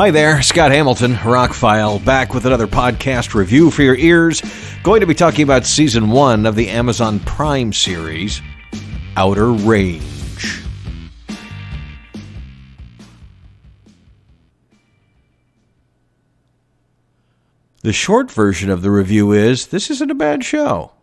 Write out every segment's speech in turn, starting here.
Hi there, Scott Hamilton, ROCKFILE, back with another podcast review for your ears. Going to be talking about Season 1 of the Amazon Prime series, Outer Range. The short version of the review is, this isn't a bad show.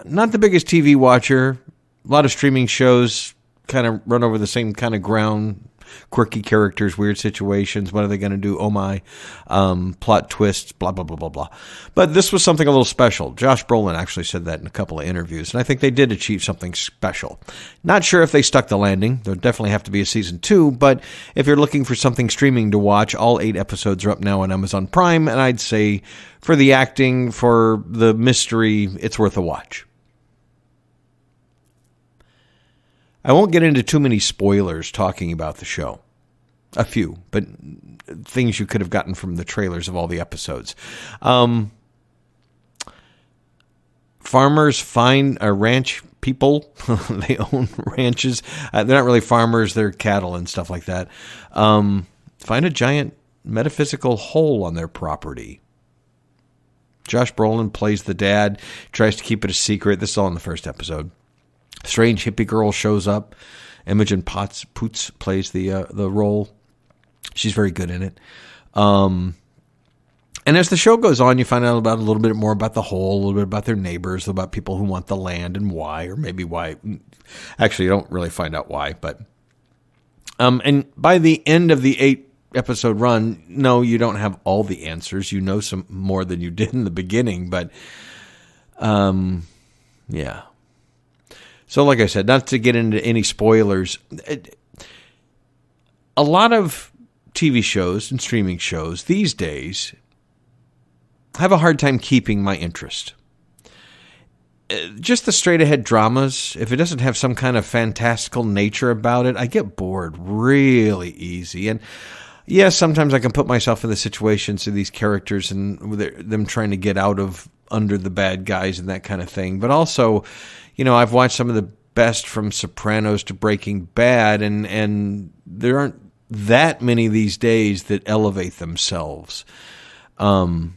Not the biggest TV watcher. A lot of streaming shows kind of run over the same kind of ground. Quirky characters, weird situations. What are they going to do? Oh my. Plot twists, blah, blah, blah, blah, blah. But this was something a little special. Josh Brolin actually said that in a couple of interviews, and I think they did achieve something special. Not sure if they stuck the landing. There'll definitely have to be a season 2, but if you're looking for something streaming to watch, all 8 episodes are up now on Amazon Prime, and I'd say for the acting, for the mystery, it's worth a watch. I won't get into too many spoilers talking about the show. A few, but things you could have gotten from the trailers of all the episodes. Farmers find ranch people. They own ranches. They're not really farmers. They're cattle and stuff like that. Find a giant metaphysical hole on their property. Josh Brolin plays the dad, tries to keep it a secret. This is all in the first episode. Strange hippie girl shows up. Imogen Poots plays the role. She's very good in it. And as the show goes on, you find out about a little bit more about the hole, a little bit about their neighbors, about people who want the land and why, or maybe why. Actually, you don't really find out why, but and by the end of the 8-episode run, no, you don't have all the answers. You know some more than you did in the beginning, but yeah. So like I said, not to get into any spoilers, a lot of TV shows and streaming shows these days have a hard time keeping my interest. Just the straight-ahead dramas, if it doesn't have some kind of fantastical nature about it, I get bored really easy. And yes, sometimes I can put myself in the situations of these characters and them trying to get out of under the bad guys and that kind of thing. But also, you know, I've watched some of the best from Sopranos to Breaking Bad, and there aren't that many these days that elevate themselves in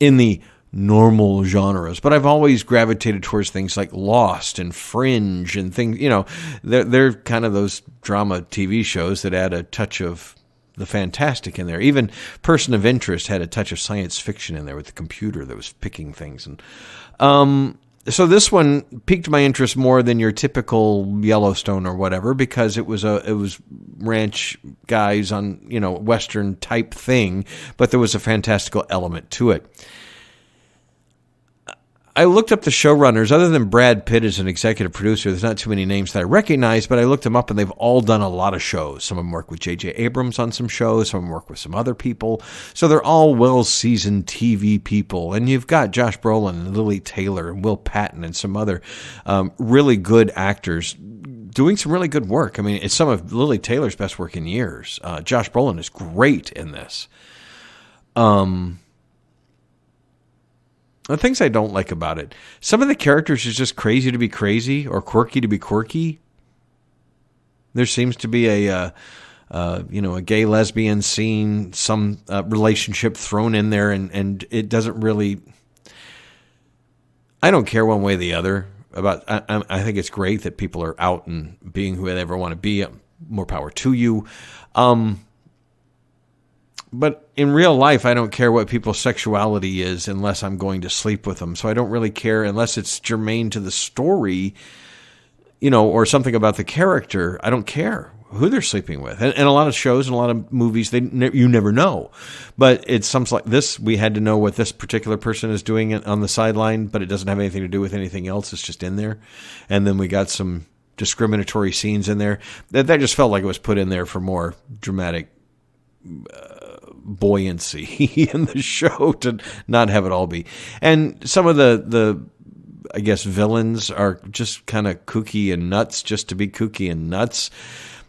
the normal genres. But I've always gravitated towards things like Lost and Fringe and things, you know, they're kind of those drama TV shows that add a touch of the fantastic in there. Even Person of Interest had a touch of science fiction in there with the computer that was picking things. And so this one piqued my interest more than your typical Yellowstone or whatever, because it was ranch guys on, you know, Western type thing, but there was a fantastical element to it. I looked up the showrunners. Other than Brad Pitt as an executive producer, there's not too many names that I recognize, but I looked them up, and they've all done a lot of shows. Some of them work with J.J. Abrams on some shows. Some of them work with some other people. So they're all well-seasoned TV people. And you've got Josh Brolin and Lily Taylor and Will Patton and some other really good actors doing some really good work. I mean, it's some of Lily Taylor's best work in years. Josh Brolin is great in this. The things I don't like about it, some of the characters is just crazy to be crazy or quirky to be quirky. There seems to be a gay lesbian scene, some relationship thrown in there, and it doesn't really. I don't care one way or the other about. I think it's great that people are out and being who they ever want to be. More power to you. But in real life, I don't care what people's sexuality is unless I'm going to sleep with them. So I don't really care unless it's germane to the story, you know, or something about the character. I don't care who they're sleeping with. And a lot of shows and a lot of movies, you never know. But it's something like this. We had to know what this particular person is doing on the sideline, but it doesn't have anything to do with anything else. It's just in there. And then we got some discriminatory scenes in there. That just felt like it was put in there for more dramatic buoyancy in the show to not have it all be. And some of the I guess villains are just kind of kooky and nuts just to be kooky and nuts.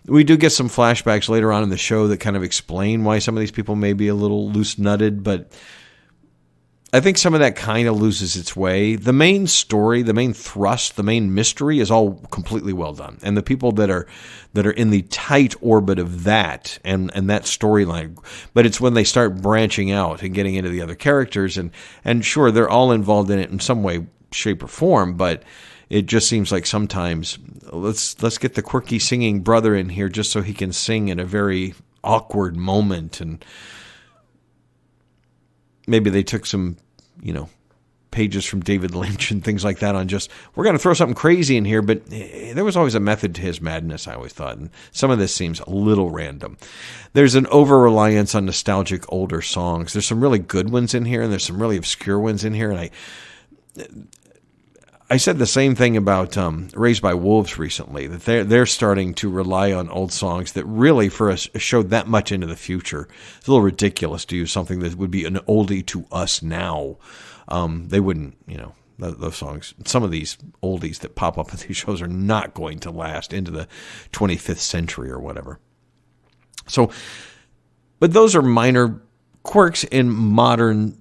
We do get some flashbacks later on in the show that kind of explain why some of these people may be a little loose-nutted, but I think some of that kind of loses its way. The main story, the main thrust, the main mystery is all completely well done. And the people that are in the tight orbit of that and that storyline, but it's when they start branching out and getting into the other characters, and sure, they're all involved in it in some way, shape, or form, but it just seems like sometimes let's get the quirky singing brother in here just so he can sing in a very awkward moment, and maybe they took some, pages from David Lynch and things like that on just, we're going to throw something crazy in here, but there was always a method to his madness, I always thought, and some of this seems a little random. There's an over-reliance on nostalgic older songs. There's some really good ones in here, and there's some really obscure ones in here, and I said the same thing about Raised by Wolves recently, that they're starting to rely on old songs that really, for us, showed that much into the future. It's a little ridiculous to use something that would be an oldie to us now. They wouldn't, those songs, some of these oldies that pop up in these shows are not going to last into the 25th century or whatever. So, but those are minor quirks in modern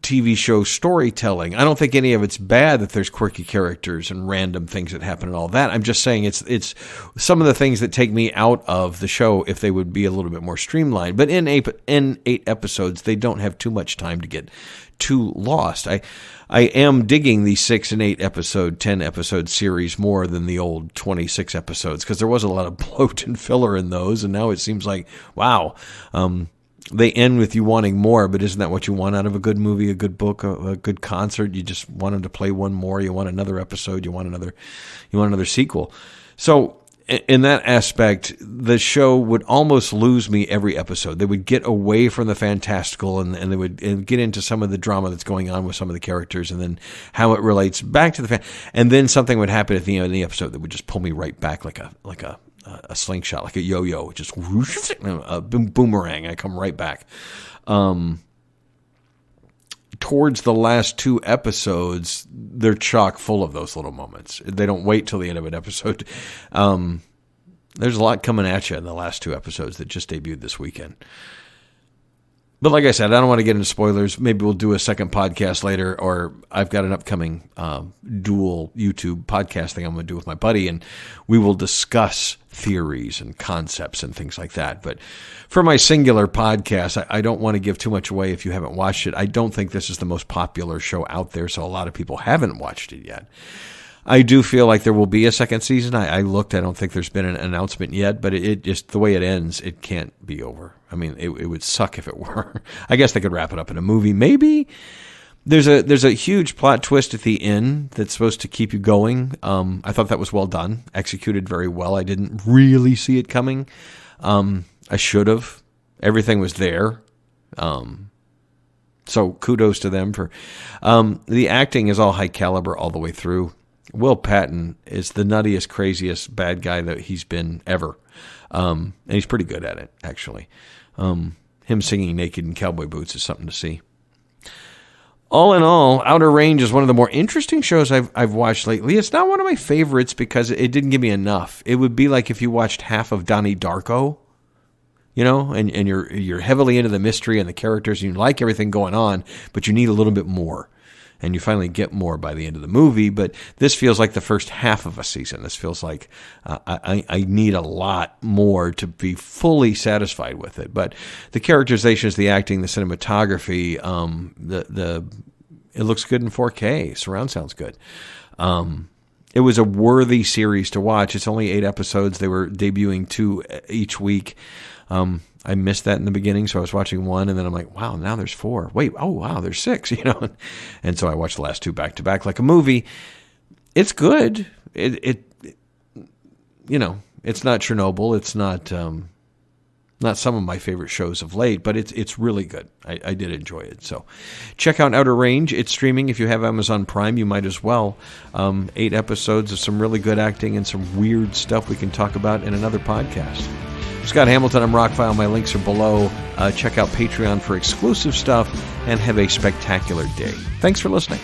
TV show storytelling. I don't think any of it's bad that there's quirky characters and random things that happen and all that. I'm just saying it's some of the things that take me out of the show if they would be a little bit more streamlined. But in 8 episodes, they don't have too much time to get too lost. I am digging the 6 and 8 episode, 10 episode series more than the old 26 episodes, because there was a lot of bloat and filler in those, and now it seems like, wow, they end with you wanting more, but isn't that what you want out of a good movie, a good book, a good concert? You just want them to play one more. You want another episode. You want another sequel. So in that aspect, the show would almost lose me every episode. They would get away from the fantastical and they would get into some of the drama that's going on with some of the characters, and then how it relates back to the and then something would happen at the end of the episode that would just pull me right back like a slingshot, like a yo-yo, just whoosh, a boomerang. I come right back. Towards the last 2 episodes, they're chock full of those little moments. They don't wait till the end of an episode. There's a lot coming at you in the last 2 episodes that just debuted this weekend. But like I said, I don't want to get into spoilers. Maybe we'll do a second podcast later, or I've got an upcoming dual YouTube podcast thing I'm going to do with my buddy, and we will discuss theories and concepts and things like that. But for my singular podcast, I don't want to give too much away if you haven't watched it. I don't think this is the most popular show out there, so a lot of people haven't watched it yet. I do feel like there will be a second season. I looked. I don't think there's been an announcement yet, but it just, the way it ends, it can't be over. I mean, it would suck if it were. I guess they could wrap it up in a movie. Maybe there's a huge plot twist at the end that's supposed to keep you going. I thought that was well done, executed very well. I didn't really see it coming. I should have. Everything was there. So kudos to them for the acting is all high caliber all the way through. Will Patton is the nuttiest, craziest bad guy that he's been ever. And he's pretty good at it, actually. Him singing naked in cowboy boots is something to see. All in all, Outer Range is one of the more interesting shows I've watched lately. It's not one of my favorites because it didn't give me enough. It would be like if you watched half of Donnie Darko, and you're heavily into the mystery and the characters, and you like everything going on, but you need a little bit more. And you finally get more by the end of the movie, but this feels like the first half of a season. This feels like I need a lot more to be fully satisfied with it. But the characterizations, the acting, the cinematography, it looks good in 4K. Surround sound's good. It was a worthy series to watch. It's only 8 episodes. They were debuting 2 each week. I missed that in the beginning, so I was watching 1, and then I'm like, wow, now there's 4. Wait, oh, wow, there's 6, And so I watched the last 2 back to back like a movie. It's good. It's not Chernobyl. It's not some of my favorite shows of late, but it's really good. I did enjoy it. So check out Outer Range. It's streaming. If you have Amazon Prime, you might as well. 8 episodes of some really good acting and some weird stuff we can talk about in another podcast. Scott Hamilton, I'm ROCKFILE. My links are below. Check out Patreon for exclusive stuff, and have a spectacular day. Thanks for listening.